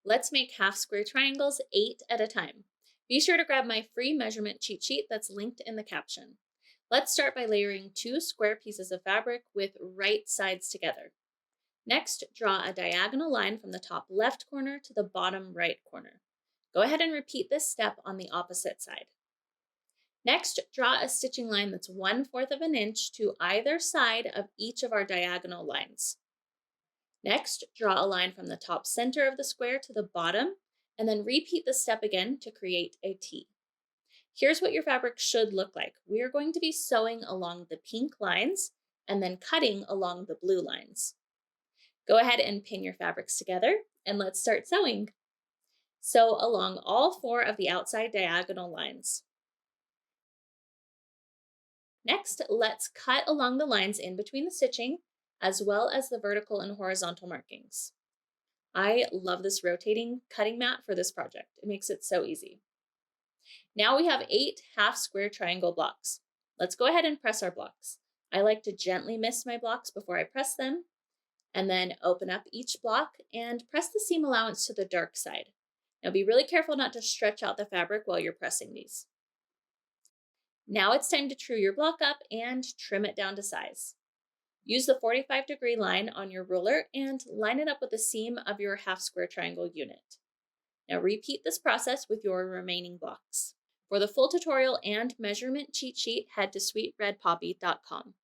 Let's make half square triangles 8 at a time. Be sure to grab my free measurement cheat sheet that's linked in the caption. Let's start by layering 2 square pieces of fabric with right sides together. Next, draw a diagonal line from the top left corner to the bottom right corner. Go ahead and repeat this step on the opposite side. Next, draw a stitching line that's 1/4 of an inch to either side of each of our diagonal lines. Next, draw a line from the top center of the square to the bottom, and then repeat the step again to create a T. Here's what your fabric should look like. We are going to be sewing along the pink lines and then cutting along the blue lines. Go ahead and pin your fabrics together, and let's start sewing. Sew along all 4 of the outside diagonal lines. Next, let's cut along the lines in between the stitching, as well as the vertical and horizontal markings. I love this rotating cutting mat for this project. It makes it so easy. Now we have 8 half square triangle blocks. Let's go ahead and press our blocks. I like to gently mist my blocks before I press them, and then open up each block and press the seam allowance to the dark side. Now be really careful not to stretch out the fabric while you're pressing these. Now it's time to true your block up and trim it down to size. Use the 45-degree line on your ruler and line it up with the seam of your half square triangle unit. Now repeat this process with your remaining blocks. For the full tutorial and measurement cheat sheet, head to sweetredpoppy.com.